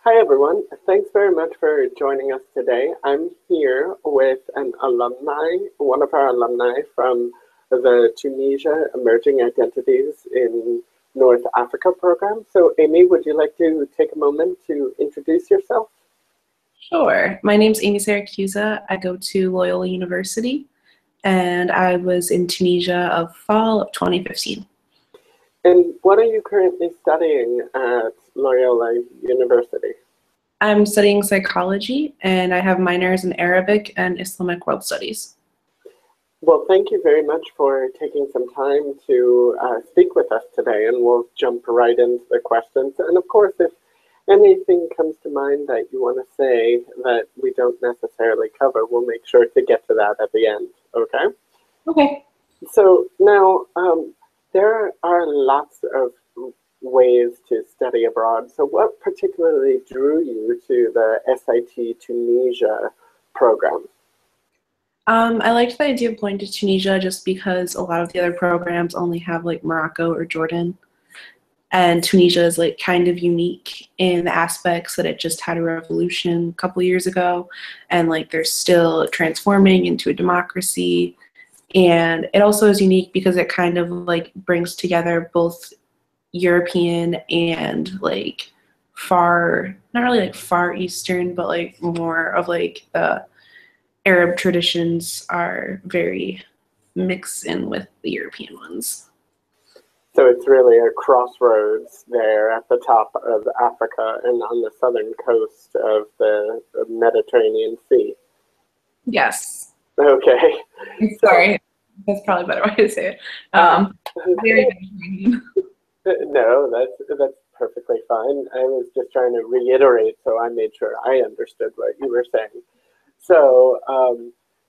Hi, everyone. Thanks very much for joining us today. I'm here with an alumni, one of our alumni from the Tunisia Emerging Identities in North Africa program. So, Amy, would you like to take a moment to introduce yourself? Sure. My name's Amy Siracusa. I go to Loyola University, and I was in Tunisia of fall of 2015. And what are you currently studying at Loyola University? I'm studying psychology, and I have minors in Arabic and Islamic world studies. Well, thank you very much for taking some time to speak with us today, and we'll jump right into the questions. And of course, if anything comes to mind that you want to say that we don't necessarily cover, we'll make sure to get to that at the end, okay? Okay. So now, there are lots of ways to study abroad. So what particularly drew you to the SIT Tunisia program? I liked the idea of going to Tunisia just because a lot of the other programs only have like Morocco or Jordan. And Tunisia is like kind of unique in the aspects that it just had a revolution a couple years ago, and like they're still transforming into a democracy. And it also is unique because it kind of like brings together both European and like not really like Far Eastern, but like more of like the Arab traditions are very mixed in with the European ones. So it's really a crossroads there at the top of Africa and on the southern coast of the Mediterranean Sea. Yes. Okay. Sorry, that's probably a better way to say it. Very Mediterranean. No, that's perfectly fine. I was just trying to reiterate so I made sure I understood what you were saying. So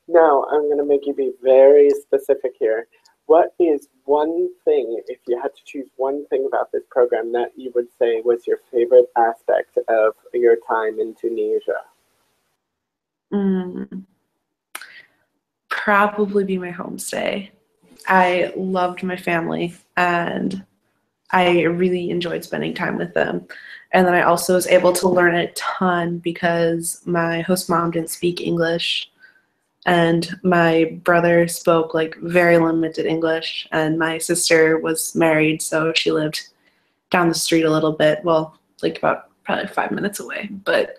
now I'm going to make you be very specific here. What is one thing, if you had to choose one thing about this program that you would say was your favorite aspect of your time in Tunisia? Probably be my homestay. I loved my family, and I really enjoyed spending time with them. And then I also was able to learn a ton because my host mom didn't speak English, and my brother spoke like very limited English, and my sister was married, so she lived down the street a little bit, well, like about probably 5 minutes away, but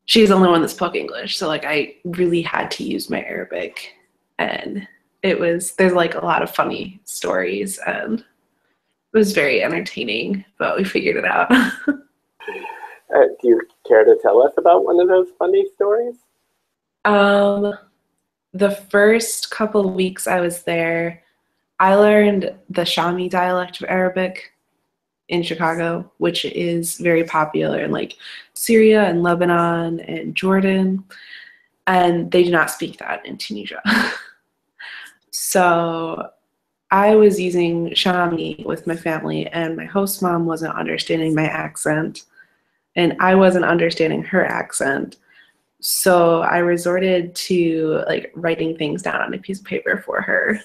she's the only one that spoke English, so like I really had to use my Arabic, and there's like a lot of funny stories, and it was very entertaining, but we figured it out. Do you care to tell us about one of those funny stories? The first couple of weeks I was there, I learned the Shami dialect of Arabic in Chicago, which is very popular in like Syria and Lebanon and Jordan, and they do not speak that in Tunisia. So I was using Shami with my family, and my host mom wasn't understanding my accent, and I wasn't understanding her accent. So I resorted to like writing things down on a piece of paper for her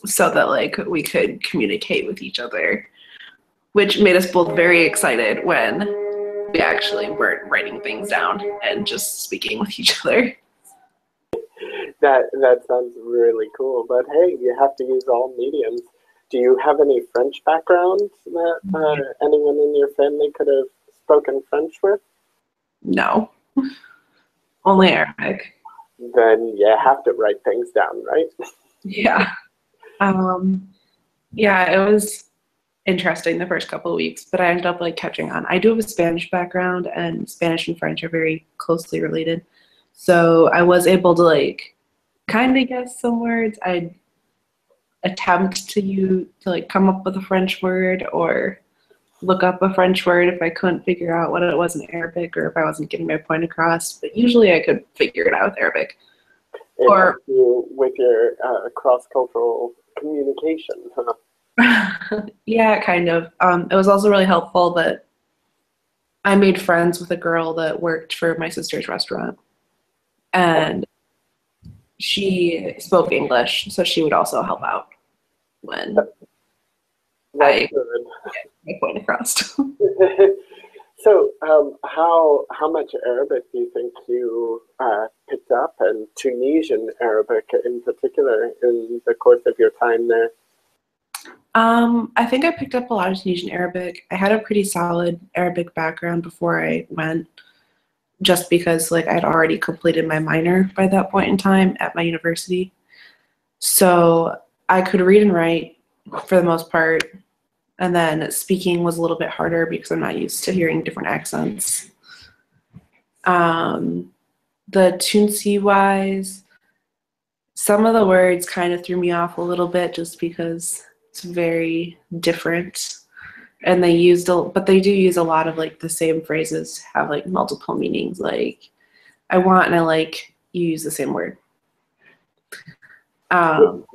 so that like we could communicate with each other, which made us both very excited when we actually weren't writing things down and just speaking with each other. That sounds really cool, but hey, you have to use all mediums. Do you have any French background that anyone in your family could have spoken French with? No. Only Arabic. Then you have to write things down, right? Yeah. Yeah, it was interesting the first couple of weeks, but I ended up like catching on. I do have a Spanish background, and Spanish and French are very closely related. So I was able to like kind of guess some words. I'd attempt to like come up with a French word or look up a French word if I couldn't figure out what it was in Arabic or if I wasn't getting my point across. But usually I could figure it out with Arabic. Or with your cross-cultural communication, huh? Yeah, kind of. It was also really helpful that I made friends with a girl that worked for my sister's restaurant, and she spoke English, so she would also help out when I get my point across. So how much Arabic do you think you picked up, and Tunisian Arabic in particular, in the course of your time there? I think I picked up a lot of Tunisian Arabic. I had a pretty solid Arabic background before I went, just because like I'd already completed my minor by that point in time at my university. So I could read and write for the most part, and then speaking was a little bit harder because I'm not used to hearing different accents. The Tunsi wise, some of the words kind of threw me off a little bit just because it's very different. And but they do use a lot of like the same phrases, have like multiple meanings. Like I want and I like, you use the same word.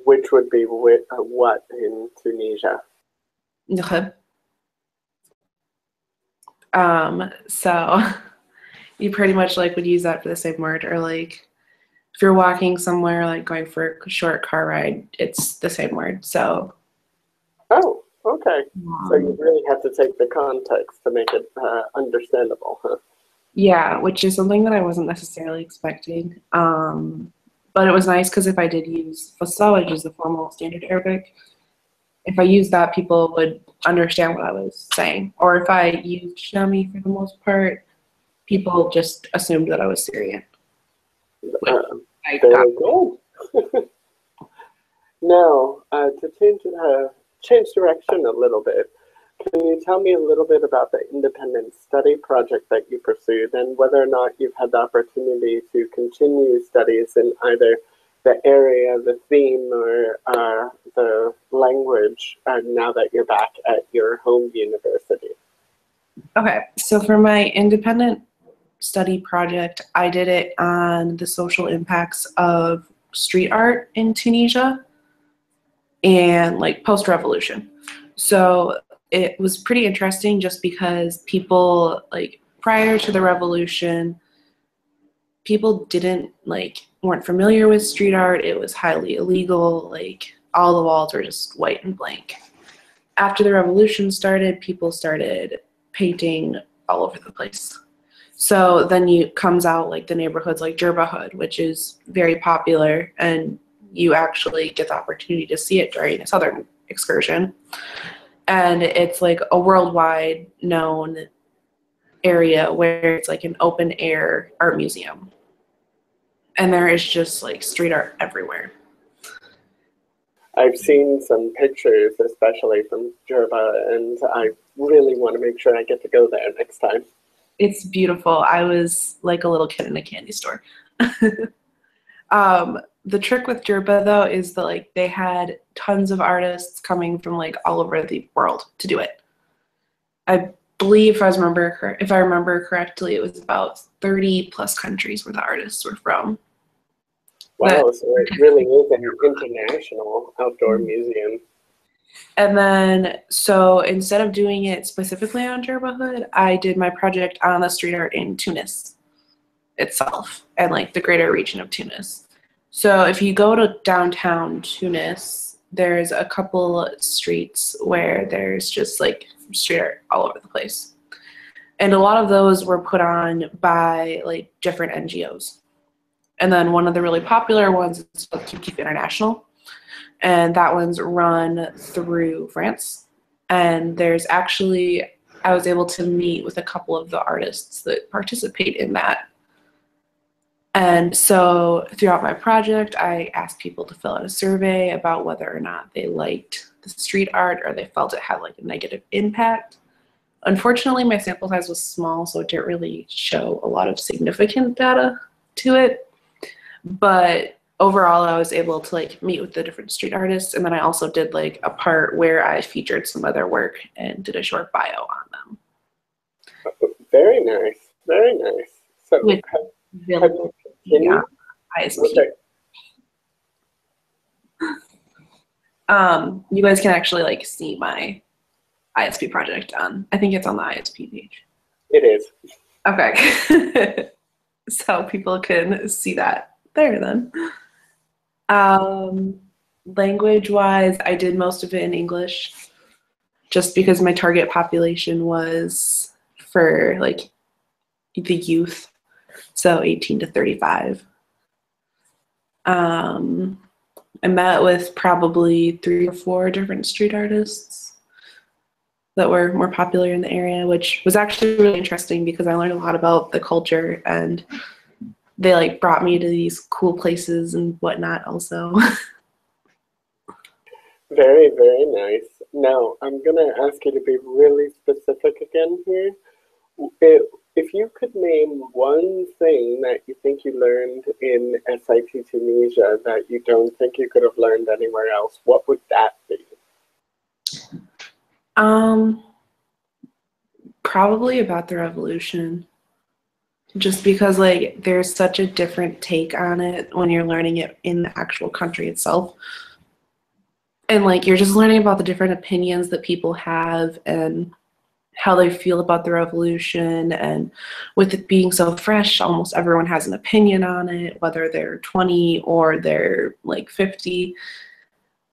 Which would be what in Tunisia? So you pretty much like would use that for the same word, or like if you're walking somewhere, like going for a short car ride, it's the same word. So. Oh, okay. So you really have to take the context to make it understandable, huh? Yeah, which is something that I wasn't necessarily expecting. But it was nice because if I did use Fassa, which is the formal standard Arabic, if I used that, people would understand what I was saying. Or if I used Shami for the most part, people just assumed that I was Syrian. Very good. Now, to change direction a little bit, can you tell me a little bit about the independent study project that you pursued, and whether or not you've had the opportunity to continue studies in either the area, the theme, or the language now that you're back at your home university? Okay, so for my independent study project, I did it on the social impacts of street art in Tunisia and like post-revolution. So it was pretty interesting just because people, like prior to the revolution, people weren't familiar with street art. It was highly illegal. Like all the walls were just white and blank. After the revolution started, people started painting all over the place. So then comes out like the neighborhoods like Jerba, which is very popular, and you actually get the opportunity to see it during a southern excursion. And it's like a worldwide known area where it's like an open air art museum. And there is just like street art everywhere. I've seen some pictures, especially from Jerba, and I really want to make sure I get to go there next time. It's beautiful. I was like a little kid in a candy store. The trick with Jerba, though, is that like they had tons of artists coming from like all over the world to do it. I believe, if I remember correctly, it was about 30 plus countries where the artists were from. Wow, so it really is an international outdoor museum. And then, so instead of doing it specifically on Jerba, I did my project on the street art in Tunis itself and like the greater region of Tunis. So if you go to downtown Tunis, there's a couple streets where there's just like street art all over the place. And a lot of those were put on by like different NGOs. And then one of the really popular ones is Keep International. And that one's run through France. And I was able to meet with a couple of the artists that participate in that. And so throughout my project, I asked people to fill out a survey about whether or not they liked the street art or they felt it had like a negative impact. Unfortunately, my sample size was small, so it didn't really show a lot of significant data to it. But overall, I was able to like meet with the different street artists, and then I also did like a part where I featured some of their work and did a short bio on them. Very nice, very nice. So yeah, ISP. Okay. You guys can actually like see my ISP project I think it's on the ISP page. It is. Okay. So people can see that there then. Language-wise, I did most of it in English just because my target population was for like the youth, so 18 to 35. I met with probably 3 or 4 different street artists that were more popular in the area, which was actually really interesting because I learned a lot about the culture, and they like brought me to these cool places and whatnot also. Very, very nice. Now, I'm going to ask you to be really specific again here. If you could name one thing that you think you learned in SIT Tunisia that you don't think you could have learned anywhere else, what would that be? Probably about the revolution. Just because like there's such a different take on it when you're learning it in the actual country itself. And like you're just learning about the different opinions that people have and how they feel about the revolution. And with it being so fresh, almost everyone has an opinion on it, whether they're 20 or they're like 50.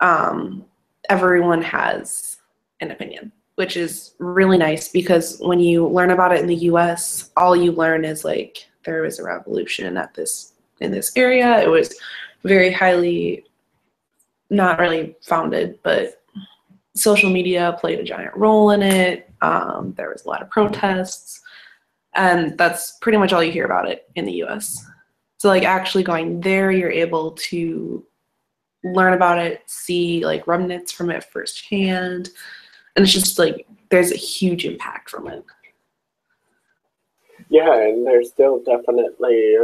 Everyone has an opinion, which is really nice because when you learn about it in the US, all you learn is like there was a revolution in this area. It was very highly, not really founded, but social media played a giant role in it. There was a lot of protests, and that's pretty much all you hear about it in the US. So like actually going there, you're able to learn about it, see like remnants from it firsthand, and it's just like there's a huge impact from it. Yeah, and they're still definitely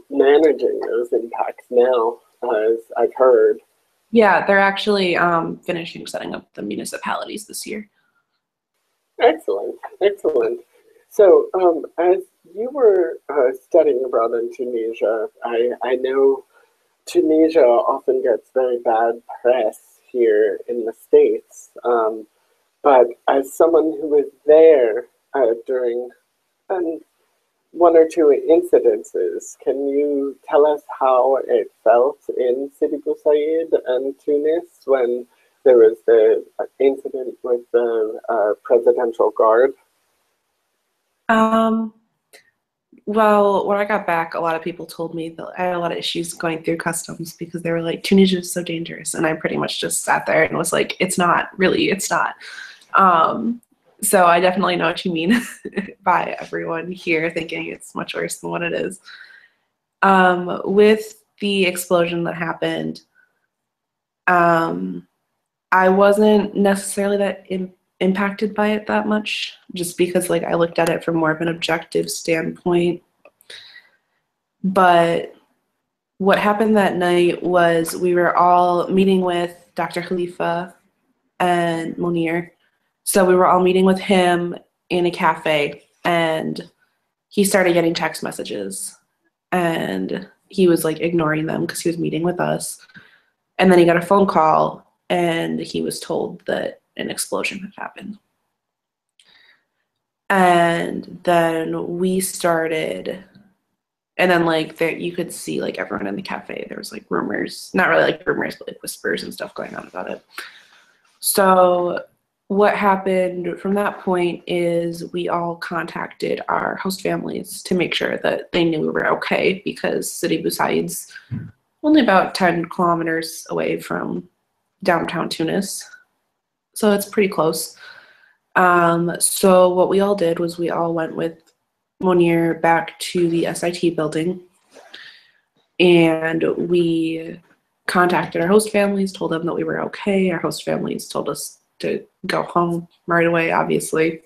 managing those impacts now, as I've heard. Yeah, they're actually finishing setting up the municipalities this year. Excellent, excellent. So, as you were studying abroad in Tunisia, I know Tunisia often gets very bad press here in the States, but as someone who was there during one or two incidences, can you tell us how it felt in Sidi Bou Said and Tunis when there was the incident with the presidential guard? Well, when I got back, a lot of people told me that I had a lot of issues going through customs because they were like, Tunisia is so dangerous. And I pretty much just sat there and was like, it's not, really, it's not. So I definitely know what you mean by everyone here thinking it's much worse than what it is. With the explosion that happened, I wasn't necessarily that impacted by it that much, just because like I looked at it from more of an objective standpoint. But what happened that night was we were all meeting with Dr. Khalifa and Munir. So we were all meeting with him in a cafe, and he started getting text messages, and he was like ignoring them because he was meeting with us. And then he got a phone call, and he was told that an explosion had happened. And then we started, and then like there, you could see like everyone in the cafe, there was like rumors, not really like rumors, but like whispers and stuff going on about it. So what happened from that point is we all contacted our host families to make sure that they knew we were okay, because Sidi Bou Said's only about 10 kilometers away from downtown Tunis. So it's pretty close. So what we all did was we all went with Munir back to the SIT building, and we contacted our host families, told them that we were okay. Our host families told us to go home right away, obviously.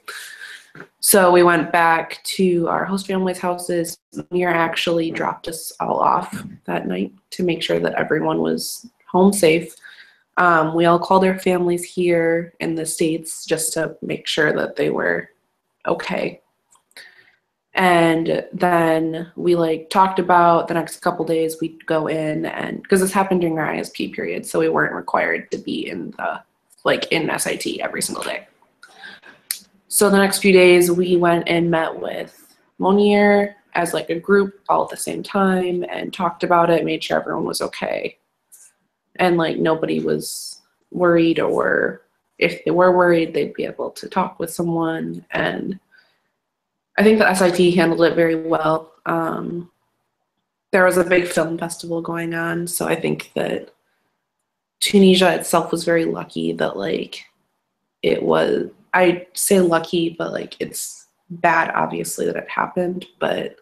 So we went back to our host families' houses. Munir actually dropped us all off that night to make sure that everyone was home safe. We all called our families here in the States just to make sure that they were okay. And then we like talked about the next couple days we'd go in, and because this happened during our ISP period, so we weren't required to be in the in SIT every single day. So the next few days we went and met with Munir as like a group all at the same time and talked about it, made sure everyone was okay. And like nobody was worried, or if they were worried, they'd be able to talk with someone. And I think the SIT handled it very well. There was a big film festival going on, so I think that Tunisia itself was very lucky that like it was, I say lucky, but like it's bad obviously that it happened, but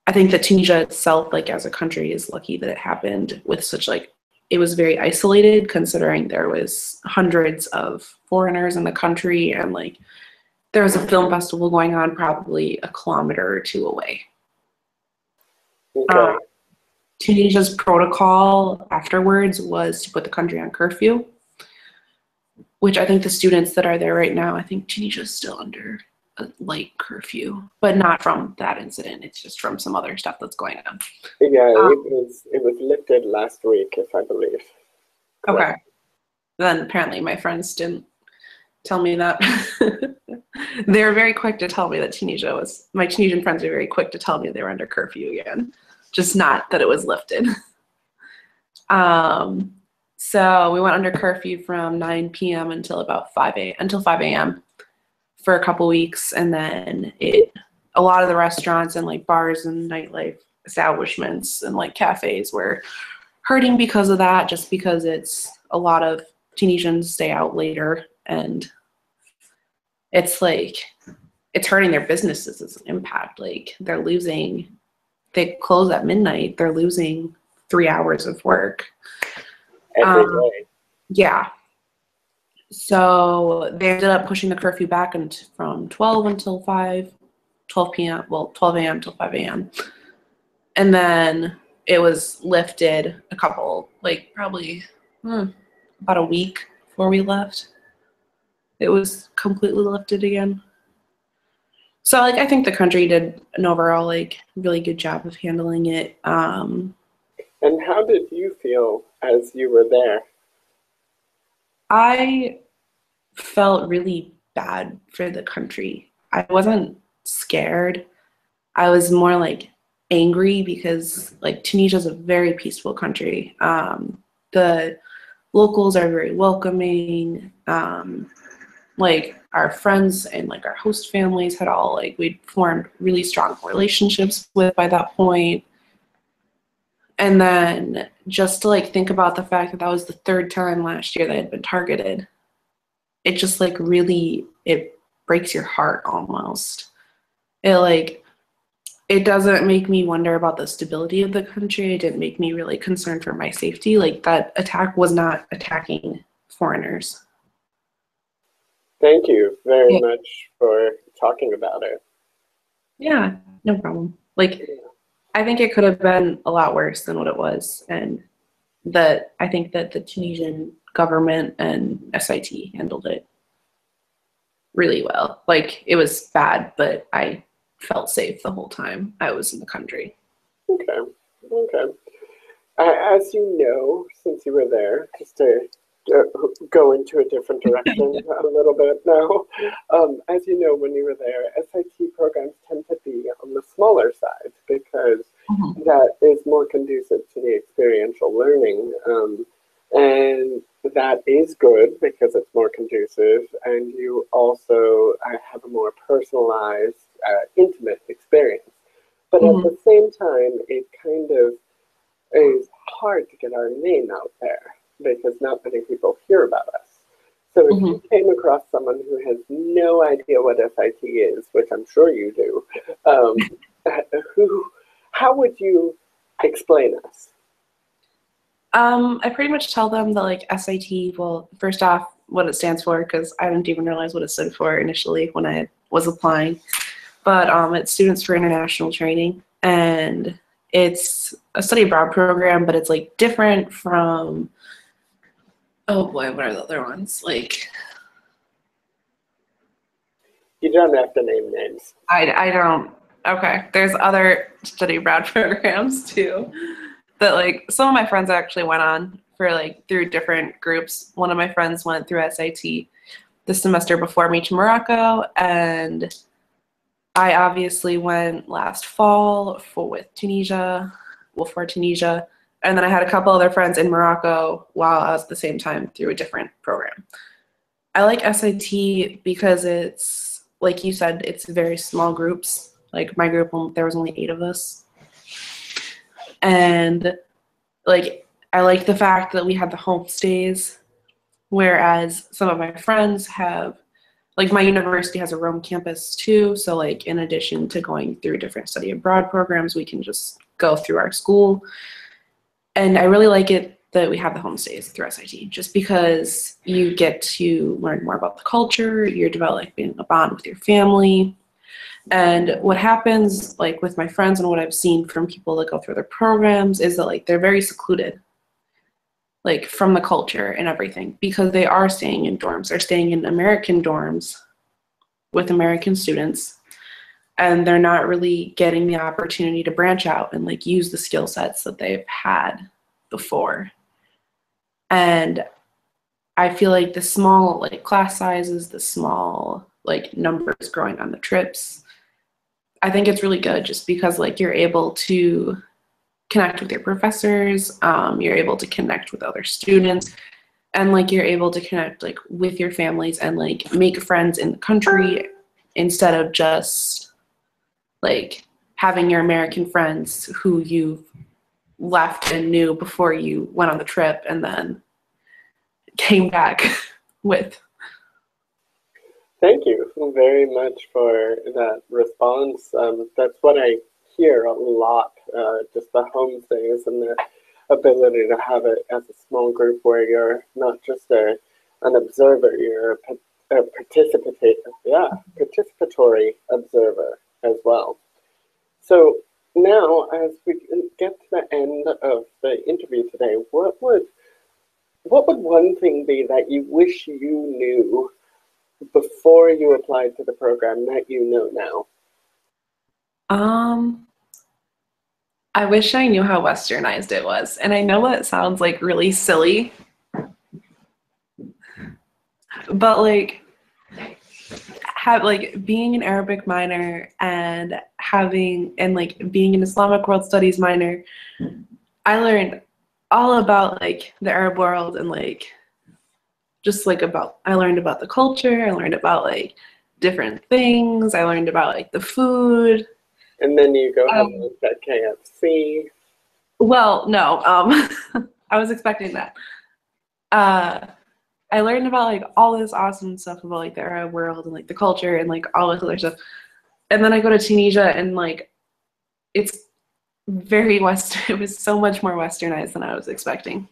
I think that Tunisia itself, like as a country, is lucky that it happened with such like, it was very isolated considering there was hundreds of foreigners in the country, and like there was a film festival going on probably a kilometer or two away. Okay. Tunisia's protocol afterwards was to put the country on curfew, which I think the students that are there right now, I think Tunisia's still under a light curfew, but not from that incident. It's just from some other stuff that's going on. Yeah, it was lifted last week, if I believe. Okay. Then apparently my friends didn't tell me that. They were very quick to tell me that my Tunisian friends were very quick to tell me they were under curfew again, just not that it was lifted. So we went under curfew from 9 p.m. until about 5 a.m. for a couple weeks, and then a lot of the restaurants and like bars and nightlife establishments and like cafes were hurting because of that, just because it's a lot of Tunisians stay out later, and it's like it's hurting their businesses as an impact. Like they close at midnight, they're losing 3 hours of work Every day. Yeah. So they ended up pushing the curfew back from 12 until 12 p.m. Well, 12 a.m. till 5 a.m. And then it was lifted a couple, like probably about a week before we left. It was completely lifted again. So like I think the country did an overall like really good job of handling it. And how did you feel as you were there? I felt really bad for the country. I wasn't scared. I was more like angry because like Tunisia is a very peaceful country. The locals are very welcoming. Like our friends and like our host families had all like we'd formed really strong relationships with by that point. And then just to like think about the fact that that was the third time last year that I had been targeted, it just like really, it breaks your heart almost. It doesn't make me wonder about the stability of the country. It didn't make me really concerned for my safety. Like that attack was not attacking foreigners. Thank you very much for talking about it. Yeah, no problem. Like, I think it could have been a lot worse than what it was. And I think that the Tunisian government and SIT handled it really well. Like, it was bad, but I felt safe the whole time I was in the country. Okay. As you know, since you were there, just to go into a different direction a little bit now. As you know, when you were there, SIT programs tend to be on the smaller side because that is more conducive to the experiential learning. And that is good because it's more conducive, and you also have a more personalized, intimate experience. But at the same time, it kind of is hard to get our name out there because not many people hear about us. So if you came across someone who has no idea what SIT is, which I'm sure you do, how would you explain us? I pretty much tell them that like SIT, well, first off, what it stands for, because I didn't even realize what it stood for initially when I was applying. But it's Students for International Training, and it's a study abroad program, but it's like different from, oh boy, what are the other ones? Like, you don't have to name names. I don't. Okay, there's other study abroad programs too that like some of my friends actually went on for like through different groups. One of my friends went through SIT this semester before me to Morocco, and I obviously went last fall for Tunisia, and then I had a couple other friends in Morocco while I was at the same time through a different program. I like SIT because it's like you said, it's very small groups. Like my group, there was only 8 of us. And like, I like the fact that we had the homestays, whereas some of my friends have, like my university has a Rome campus too. So like in addition to going through different study abroad programs, we can just go through our school. And I really like it that we have the homestays through SIT, just because you get to learn more about the culture, you're developing a bond with your family. And what happens like with my friends and what I've seen from people that go through their programs is that like they're very secluded like from the culture and everything, because they are staying in dorms. They're staying in American dorms with American students, and they're not really getting the opportunity to branch out and like use the skill sets that they've had before. And I feel like the small like class sizes, the small like numbers growing on the trips, I think it's really good just because like you're able to connect with your professors, you're able to connect with other students, and like you're able to connect like with your families and like make friends in the country instead of just like having your American friends who you've left and knew before you went on the trip and then came back with. Thank you very much for that response. That's what I hear a lot, just the homestays and the ability to have it as a small group where you're not just an observer, you're a participatory observer as well. So now, as we get to the end of the interview today, what would one thing be that you wish you knew before you applied to the program that you know now? I wish I knew how westernized it was. And I know that sounds like really silly, but like being an Arabic minor and like being an Islamic world studies minor, I learned all about like the Arab world and like I learned about the culture, I learned about like different things, I learned about like the food. And then you go have lunch at KFC. Well, no, I was expecting that. I learned about like all this awesome stuff about like the Arab world and like the culture and like all this other stuff. And then I go to Tunisia and like it's very Western. It was so much more westernized than I was expecting.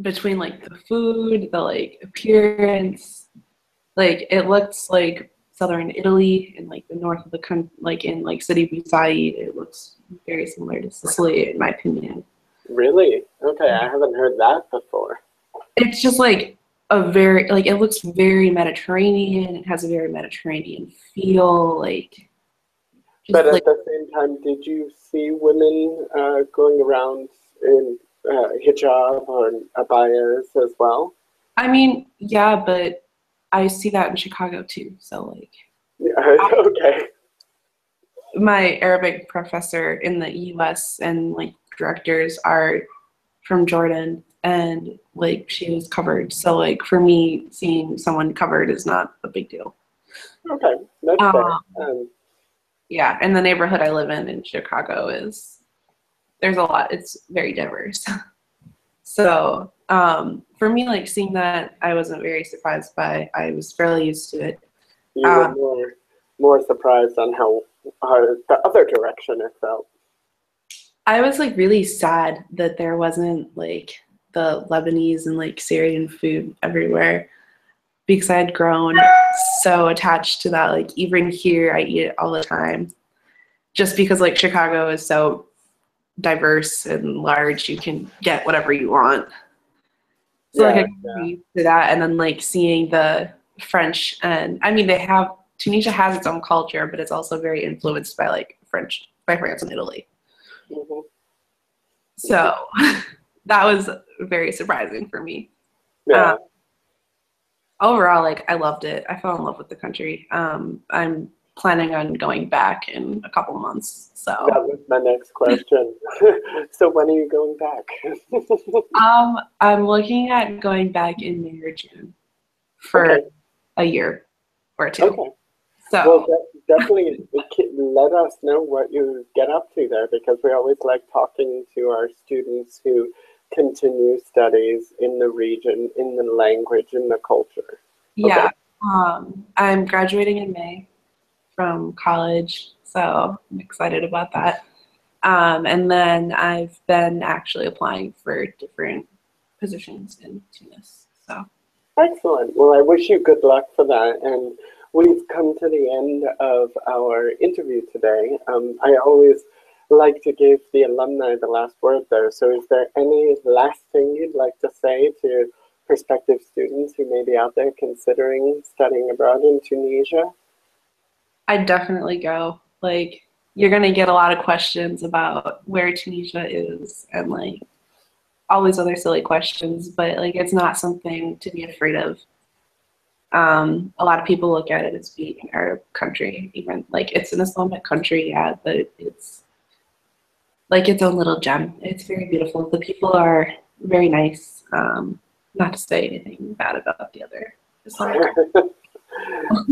Between like the food, the like appearance, like it looks like southern Italy in like the north of the country, like in like City beside it looks very similar to Sicily in my opinion. Really? Okay, I haven't heard that before. It's just like a very like it looks very Mediterranean. It has a very Mediterranean feel, like. But at the same time, did you see women going around in hijab or abayas as well? I mean, yeah, but I see that in Chicago too. So like, okay. My Arabic professor in the U.S. and like directors are from Jordan, and like she was covered. So like for me, seeing someone covered is not a big deal. Okay, that's fair. Yeah, and the neighborhood I live in Chicago there's a lot. It's very diverse. So for me, like seeing that, I wasn't very surprised by. I was fairly used to it. You were more surprised on how the other direction it felt. I was like really sad that there wasn't like the Lebanese and like Syrian food everywhere, because I had grown so attached to that. Like even here, I eat it all the time, just because like Chicago is so diverse and large. You can get whatever you want. So like I got used to that, and then like seeing the French, and I mean Tunisia has its own culture, but it's also very influenced by like France and Italy. Mm-hmm. So that was very surprising for me. Yeah. Overall, like I loved it. I fell in love with the country. I'm planning on going back in a couple months. So that was my next question. So when are you going back? I'm looking at going back in May or June for a year. or two. Okay. So Well, definitely let us know what you get up to there, because we always like talking to our students who continue studies in the region, in the language, in the culture. yeah, I'm graduating in May from college, so I'm excited about that. And then I've been actually applying for different positions in Tunis. So Excellent. Well, I wish you good luck for that. And we've come to the end of our interview today. I always like to give the alumni the last word there. So is there any last thing you'd like to say to prospective students who may be out there considering studying abroad in Tunisia? I'd definitely go. Like, you're gonna get a lot of questions about where Tunisia is and like all these other silly questions, but like it's not something to be afraid of. A lot of people look at it as being an Arab country, even like it's an Islamic country, yeah, but it's like its own little gem. It's very beautiful. The people are very nice. Not to say anything bad about the other Islamic countries.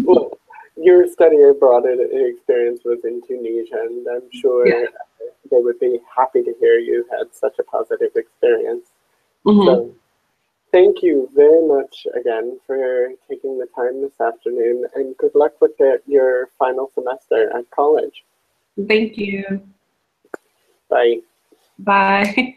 Well, your study abroad experience was in Tunisia, and I'm Yeah. sure they would be happy to hear you had such a positive experience. Hmm. So thank you very much again for taking the time this afternoon, and good luck with your final semester at college. Thank you. Bye. Bye.